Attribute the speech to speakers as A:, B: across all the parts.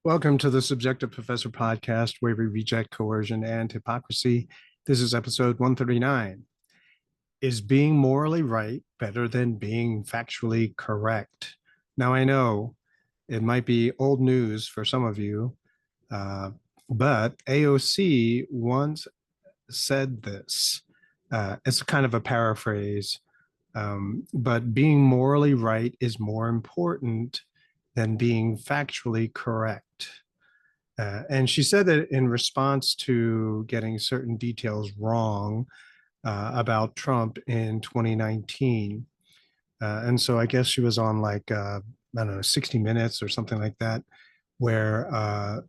A: Welcome to the Subjective Professor podcast, where we reject coercion and hypocrisy. This is episode 139. Is being morally right better than being factually correct? Now, I know it might be old news for some of you, uh, but AOC once said this. It's kind of a paraphrase, but being morally right is more important than being factually correct. And she said that in response to getting certain details wrong about Trump in 2019. And so I guess she was on I don't know, 60 Minutes or something like that, where,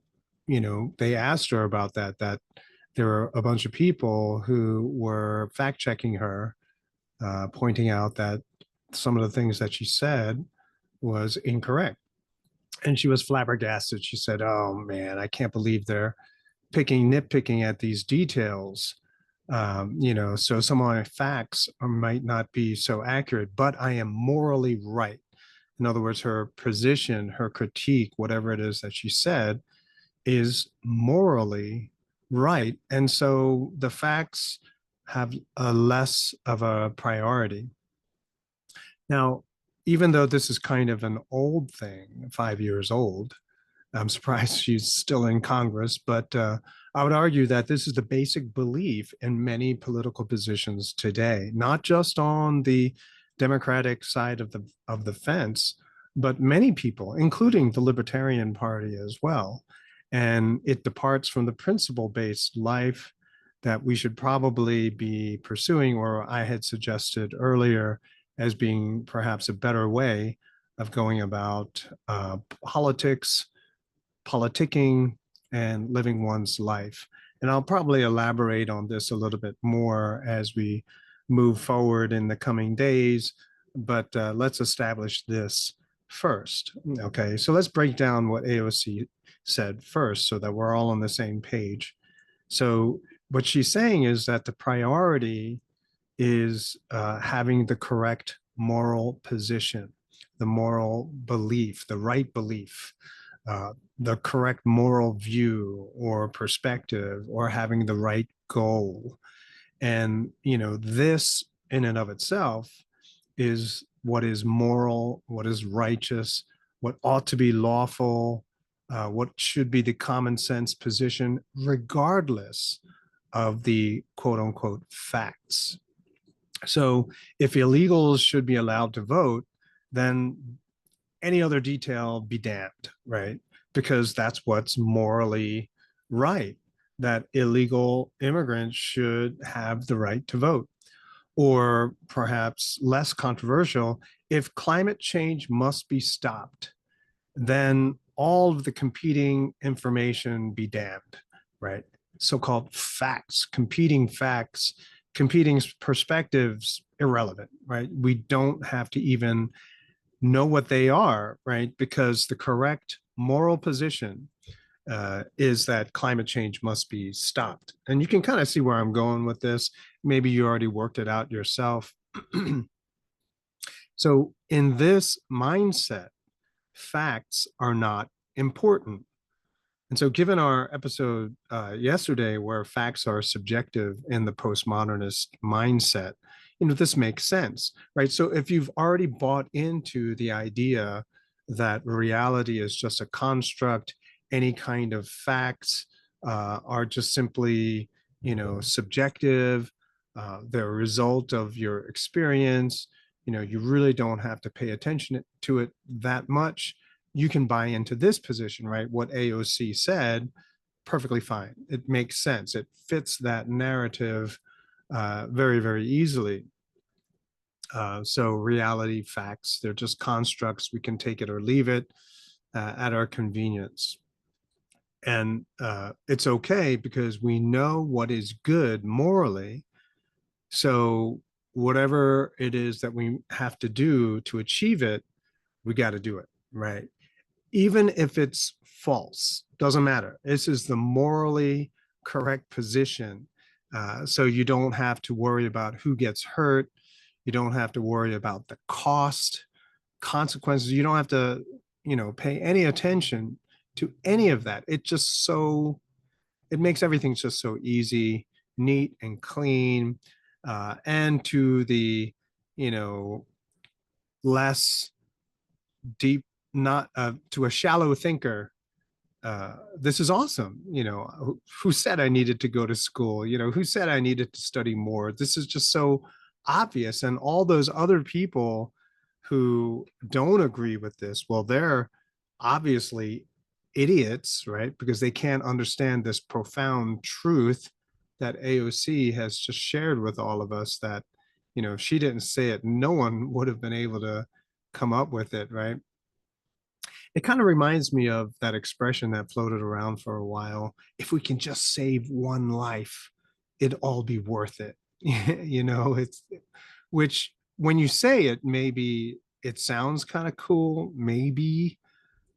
A: they asked her about that there were a bunch of people who were fact checking her, pointing out that some of the things that she said was incorrect. And she was flabbergasted. She said, "Oh man, I can't believe they're nitpicking at these details. So some of my facts might not be so accurate, but I am morally right." In other words, her position, her critique, whatever it is that she said, is morally right. And so the facts have a less of a priority. Now, even though this is kind of an old thing, 5 years old, I'm surprised she's still in Congress, but I would argue that this is the basic belief in many political positions today, not just on the Democratic side of the fence, but many people, including the Libertarian Party as well. And it departs from the principle-based life that we should probably be pursuing, or I had suggested earlier as being perhaps a better way of going about politics, politicking, and living one's life. And I'll probably elaborate on this a little bit more as we move forward in the coming days, but let's establish this first. Okay, so let's break down what AOC said first so that we're all on the same page. So, what she's saying is that the priority is having the correct moral position, the moral belief, the right belief, the correct moral view or perspective, or having the right goal. And, this in and of itself is what is moral, what is righteous, what ought to be lawful, what should be the common sense position, regardless of the quote unquote facts. So if illegals should be allowed to vote, then any other detail be damned, right? Because that's what's morally right, that illegal immigrants should have the right to vote. Or perhaps less controversial, if climate change must be stopped, then all of the competing information be damned, right? So-called facts, competing perspectives, irrelevant, right? We don't have to even know what they are, right? Because the correct moral position is that climate change must be stopped. And you can kind of see where I'm going with this. Maybe you already worked it out yourself. So, in this mindset, facts are not important. And so, given our episode yesterday, where facts are subjective in the postmodernist mindset, this makes sense, right? So, if you've already bought into the idea that reality is just a construct, any kind of facts are just simply, subjective, they're a result of your experience, you really don't have to pay attention to it that much. You can buy into this position, right? What AOC said, perfectly fine. It makes sense. It fits that narrative very, very easily. So reality, facts, they're just constructs. We can take it or leave it at our convenience. And it's okay because we know what is good morally. So whatever it is that we have to do to achieve it, we got to do it, right? Even if it's false, doesn't matter. This is the morally correct position. So you don't have to worry about who gets hurt. You don't have to worry about the cost, consequences. You don't have to, pay any attention to any of that. It makes everything just so easy, neat and clean, and to the, you know, less deep, not to a shallow thinker, this is awesome. Who said I needed to go to school? Who said I needed to study more? This is just so obvious. And all those other people who don't agree with this, well, they're obviously idiots, right? Because they can't understand this profound truth that AOC has just shared with all of us, that, if she didn't say it, no one would have been able to come up with it, right? It kind of reminds me of that expression that floated around for a while. If we can just save one life, it'd all be worth it. It's, which when you say it, maybe it sounds kind of cool, maybe,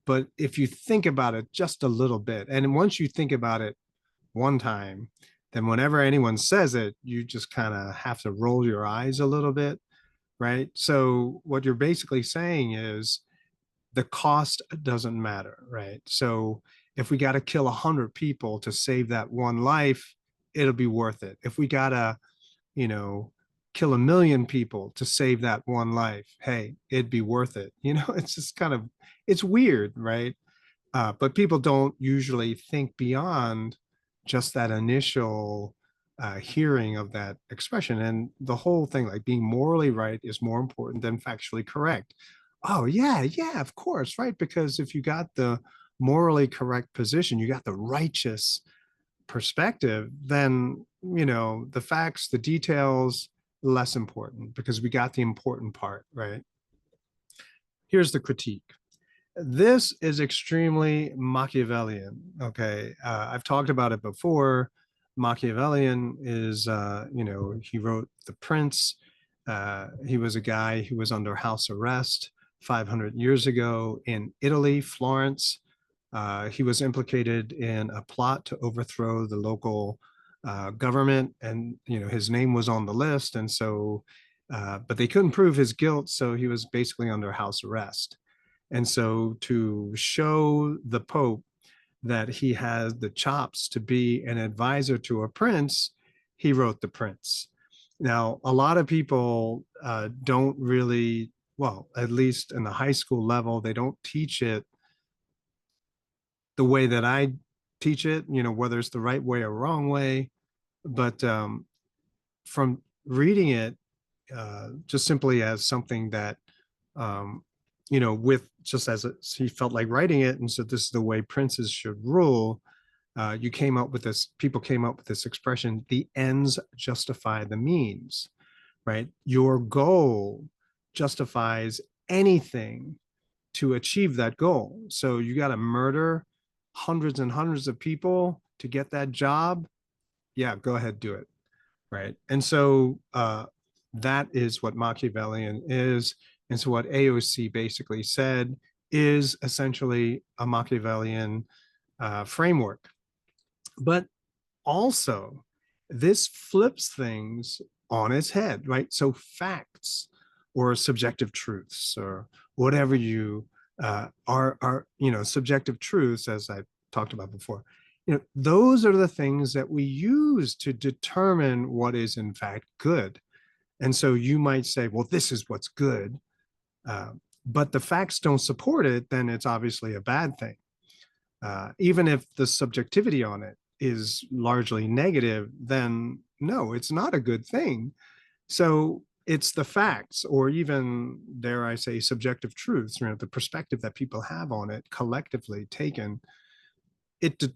A: but if you think about it just a little bit, and once you think about it one time, then whenever anyone says it, you just kind of have to roll your eyes a little bit, right? So what you're basically saying is, the cost doesn't matter, right? So if we got to kill 100 people to save that one life, it'll be worth it. If we got to, you know, kill 1 million people to save that one life, hey, it'd be worth it. It's just it's weird, right? But people don't usually think beyond just that initial hearing of that expression. And the whole thing, like being morally right, is more important than factually correct. Oh, yeah, yeah, of course, right? Because if you got the morally correct position, you got the righteous perspective, then, the facts, the details, less important, because we got the important part, right? Here's the critique. This is extremely Machiavellian. Okay. I've talked about it before. Machiavellian is, he wrote The Prince. He was a guy who was under house arrest 500 years ago in Italy, Florence. He was implicated in a plot to overthrow the local government, and his name was on the list, and so, but they couldn't prove his guilt, so he was basically under house arrest. And so, to show the Pope that he has the chops to be an advisor to a prince, he wrote The Prince. Now, a lot of people don't really, well, at least in the high school level, they don't teach it the way that I teach it, whether it's the right way or wrong way. But from reading it just simply as something that, um, with just as he felt like writing it and said, this is the way princes should rule. People came up with this expression, the ends justify the means, right? Your goal justifies anything to achieve that goal. So you got to murder hundreds and hundreds of people to get that job. Yeah, go ahead, do it. Right. And so that is what Machiavellian is. And so what AOC basically said is essentially a Machiavellian framework. But also, this flips things on its head, right? So facts or subjective truths or whatever you are, subjective truths, as I talked about before, those are the things that we use to determine what is in fact good. And so you might say, well, this is what's good, but the facts don't support it, then it's obviously a bad thing. Even if the subjectivity on it is largely negative, then no, it's not a good thing. So it's the facts, or even, dare I say, subjective truths, the perspective that people have on it collectively taken,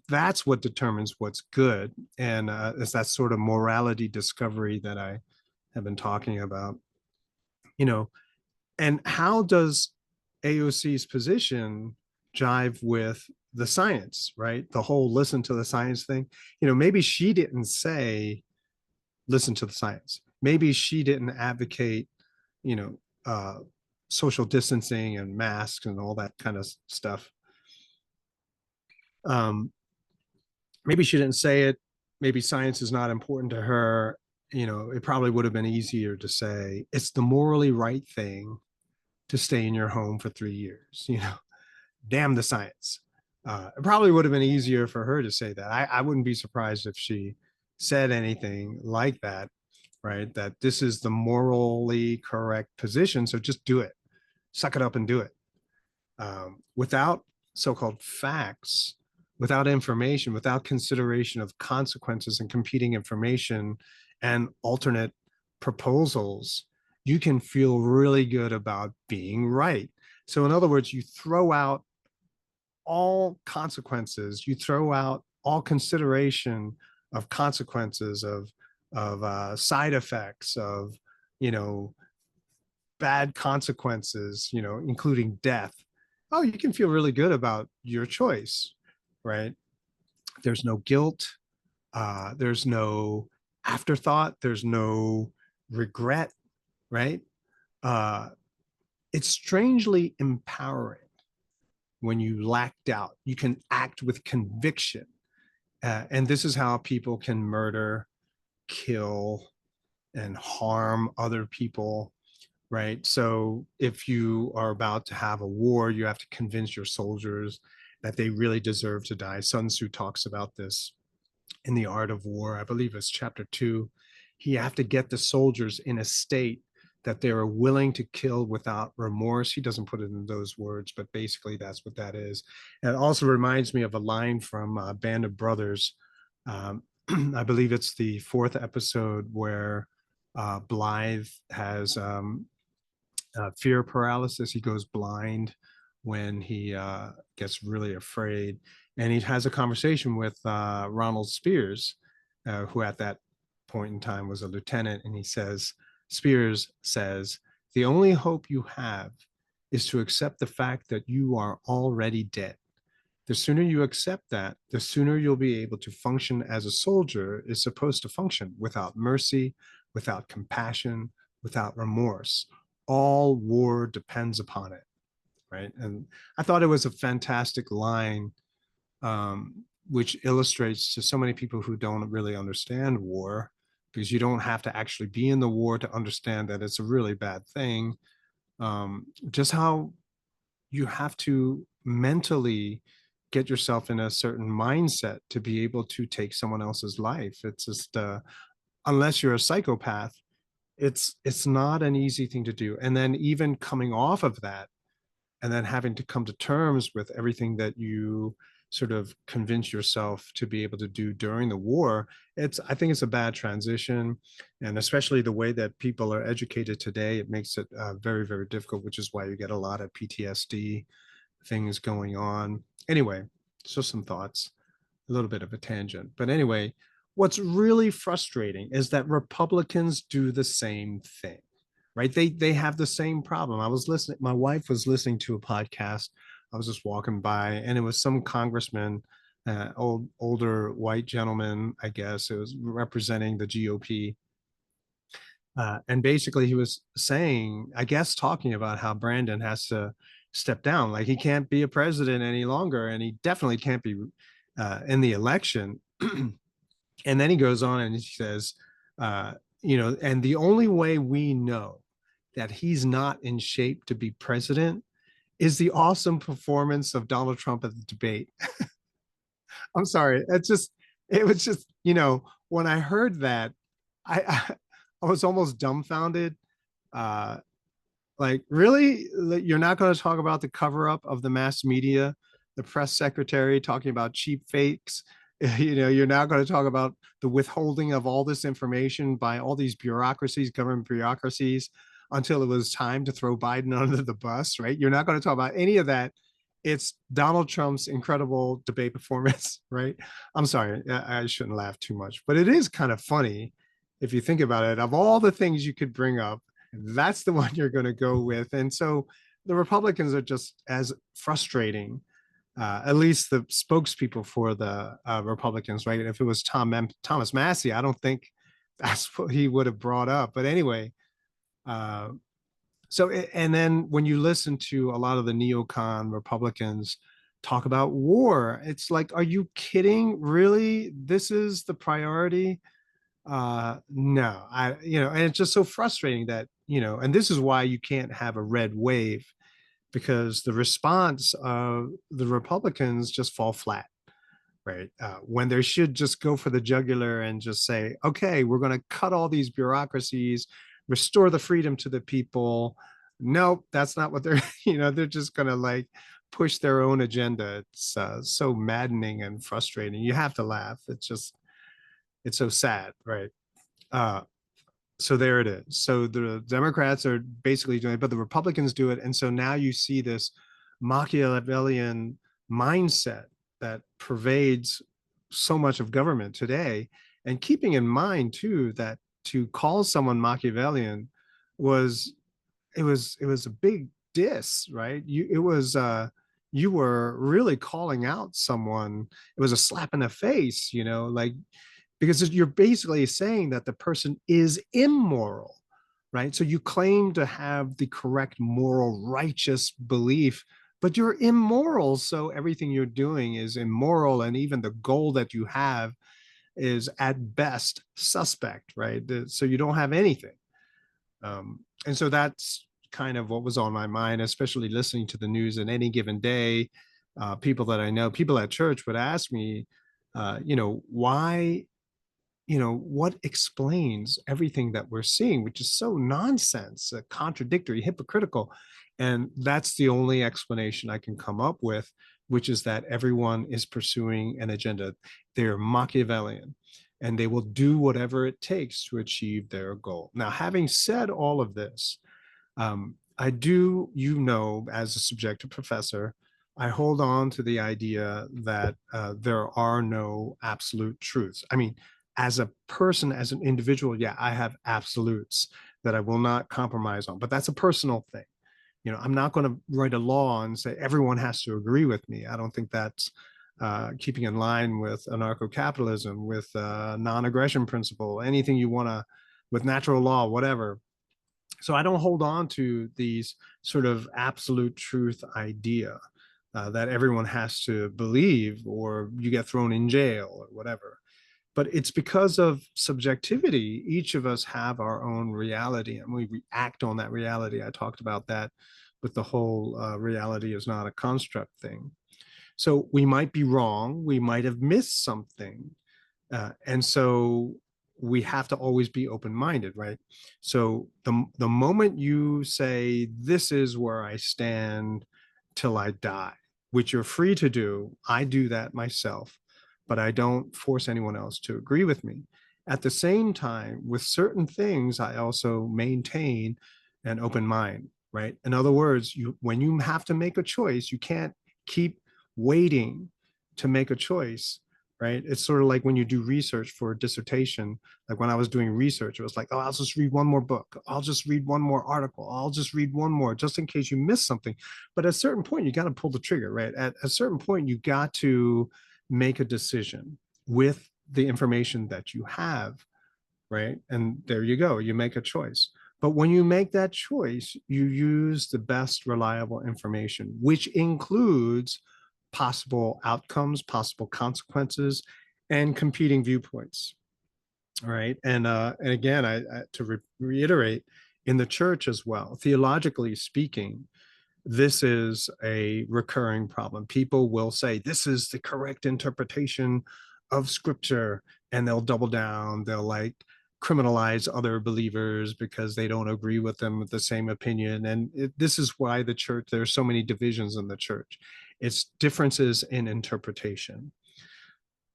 A: that's what determines what's good. And it's that sort of morality discovery that I have been talking about. And how does AOC's position jive with the science, right? The whole listen to the science thing. Maybe she didn't say listen to the science. Maybe she didn't advocate, you know, uh, social distancing and masks and all that kind of stuff. Um, Maybe she didn't say it. Maybe science is not important to her. It probably would have been easier to say it's the morally right thing to stay in your home for 3 years. Damn the science. It probably would have been easier for her to say that. I wouldn't be surprised if she said anything like that, right? That this is the morally correct position. So just do it, suck it up and do it. Without so-called facts, without information, without consideration of consequences and competing information and alternate proposals, you can feel really good about being right. So in other words, you throw out all consequences, you throw out all consideration of consequences, of side effects, of, you know, bad consequences, including death. Oh, you can feel really good about your choice, right? There's no guilt. There's no afterthought. There's no regret, right? Uh, it's strangely empowering when you lack doubt. You can act with conviction. And this is how people can murder, kill, and harm other people, right? So if you are about to have a war, you have to convince your soldiers that they really deserve to die. Sun Tzu talks about this in The Art of War. I believe it's chapter 2. You have to get the soldiers in a state that they are willing to kill without remorse. He doesn't put it in those words, but basically that's what that is. And it also reminds me of a line from Band of Brothers. I believe it's the 4th episode where Blythe has fear paralysis. He goes blind when he gets really afraid. And he has a conversation with Ronald Spears, who at that point in time was a lieutenant. And he says, Spears says, the only hope you have is to accept the fact that you are already dead. The sooner you accept that, the sooner you'll be able to function as a soldier is supposed to function, without mercy, without compassion, without remorse. All war depends upon it, right? And I thought it was a fantastic line, which illustrates to so many people who don't really understand war, because you don't have to actually be in the war to understand that it's a really bad thing. Just how you have to mentally get yourself in a certain mindset to be able to take someone else's life. It's just unless you're a psychopath, it's not an easy thing to do. And then even coming off of that, and then having to come to terms with everything that you sort of convince yourself to be able to do during the war, I think it's a bad transition. And especially the way that people are educated today, it makes it very, very difficult, which is why you get a lot of PTSD things going on. Anyway, so some thoughts, a little bit of a tangent. But anyway, what's really frustrating is that Republicans do the same thing, right? They have the same problem. I was listening, my wife was listening to a podcast. I was just walking by, and it was some congressman, older white gentleman, I guess. It was representing the GOP. And basically he was saying, I guess, talking about how Brandon has to step down. Like, he can't be a president any longer, and he definitely can't be in the election. And then he goes on and he says, and the only way we know that he's not in shape to be president is the awesome performance of Donald Trump at the debate. I'm sorry. It was just, when I heard that, I, I was almost dumbfounded. Uh, like, really? You're not going to talk about the cover up of the mass media, the press secretary talking about cheap fakes? You're now going to talk about the withholding of all this information by all these bureaucracies, government bureaucracies, until it was time to throw Biden under the bus, right? You're not going to talk about any of that. It's Donald Trump's incredible debate performance, right? I'm sorry, I shouldn't laugh too much, but it is kind of funny if you think about it. Of all the things you could bring up, that's the one you're going to go with. And so the Republicans are just as frustrating, at least the spokespeople for the Republicans, right? If it was Thomas Massey, I don't think that's what he would have brought up. But anyway, uh, and then when you listen to a lot of the neocon Republicans talk about war, it's like, are you kidding? Really? This is the priority? No, and it's just so frustrating that, and this is why you can't have a red wave, because the response of the Republicans just fall flat, right? When they should just go for the jugular and just say, okay, we're going to cut all these bureaucracies, restore the freedom to the people. Nope, that's not what they're, they're just going to like push their own agenda. It's so maddening and frustrating. You have to laugh. It's so sad, right? Uh, so there it is. So the Democrats are basically doing it, but the Republicans do it. And so now you see this Machiavellian mindset that pervades so much of government today. And keeping in mind too that to call someone Machiavellian was it was a big diss, right? You were really calling out someone. It was a slap in the face, like, because you're basically saying that the person is immoral, right? So you claim to have the correct moral righteous belief, but you're immoral, so everything you're doing is immoral, and even the goal that you have is at best suspect, right? So you don't have anything. And so that's kind of what was on my mind, especially listening to the news in any given day. People that I know, people at church would ask me, why, what explains everything that we're seeing, which is so nonsense, contradictory, hypocritical. And that's the only explanation I can come up with, which is that everyone is pursuing an agenda. They're Machiavellian, and they will do whatever it takes to achieve their goal. Now, having said all of this, I do, as a subjective professor, I hold on to the idea that there are no absolute truths. I mean, as a person, as an individual, yeah, I have absolutes that I will not compromise on, but that's a personal thing. I'm not going to write a law and say everyone has to agree with me. I don't think that's keeping in line with anarcho-capitalism, with non-aggression principle, anything you want to, with natural law, whatever. So I don't hold on to these sort of absolute truth idea that everyone has to believe or you get thrown in jail or whatever. But it's because of subjectivity. Each of us have our own reality and we react on that reality. I talked about that with the whole reality is not a construct thing. So we might be wrong. We might have missed something. And so we have to always be open-minded, right? So the moment you say, this is where I stand till I die, which you're free to do, I do that myself, but I don't force anyone else to agree with me. At the same time, with certain things, I also maintain an open mind, right? In other words, when you have to make a choice, you can't keep waiting to make a choice, right? It's sort of like when you do research for a dissertation. Like when I was doing research, it was like, oh, I'll just read one more book. I'll just read one more article. I'll just read one more just in case you miss something. But at a certain point, you got to pull the trigger, right? At a certain point, you got to make a decision with the information that you have, right? And there you go, you make a choice. But when you make that choice, you use the best reliable information, which includes possible outcomes, possible consequences, and competing viewpoints. Right. And again, to reiterate, in the church as well, theologically speaking, this is a recurring problem. People will say, this is the correct interpretation of scripture, and they'll double down. They'll like criminalize other believers because they don't agree with them with the same opinion. And this is why the church, there's so many divisions in the church. It's differences in interpretation.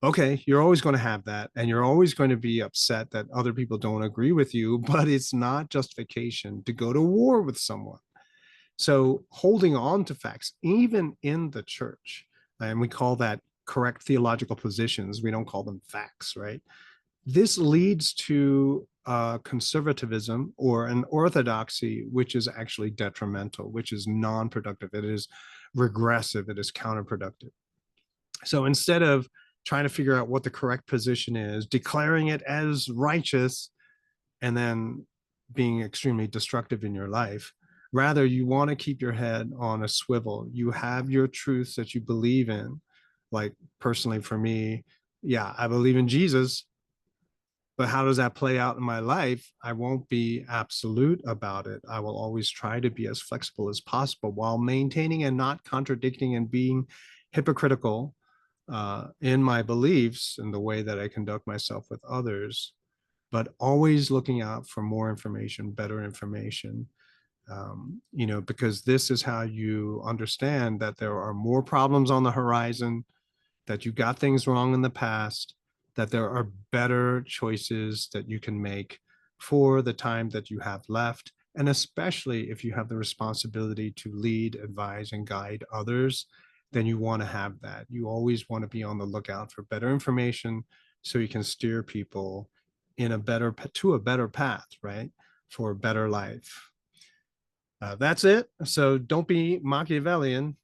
A: Okay, you're always going to have that, and you're always going to be upset that other people don't agree with you, but it's not justification to go to war with someone. So holding on to facts, even in the church, and we call that correct theological positions, we don't call them facts, right? This leads to conservatism or an orthodoxy, which is actually detrimental, which is non-productive. It is regressive. It is counterproductive. So instead of trying to figure out what the correct position is, declaring it as righteous, and then being extremely destructive in your life, rather you want to keep your head on a swivel. You have your truths that you believe in. Like personally for me, yeah, I believe in Jesus. But how does that play out in my life? I won't be absolute about it. I will always try to be as flexible as possible while maintaining and not contradicting and being hypocritical in my beliefs and the way that I conduct myself with others, but always looking out for more information, better information. Because this is how you understand that there are more problems on the horizon, that you got things wrong in the past, that there are better choices that you can make for the time that you have left. And especially if you have the responsibility to lead, advise, and guide others, then you want to have that. You always want to be on the lookout for better information so you can steer people in a better to a better path, right? For a better life. That's it. So don't be Machiavellian.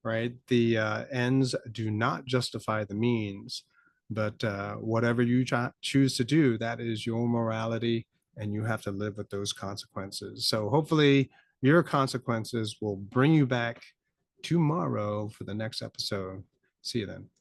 A: Right? The ends do not justify the means, but whatever you choose to do, that is your morality, and you have to live with those consequences. So hopefully, your consequences will bring you back tomorrow for the next episode. See you then.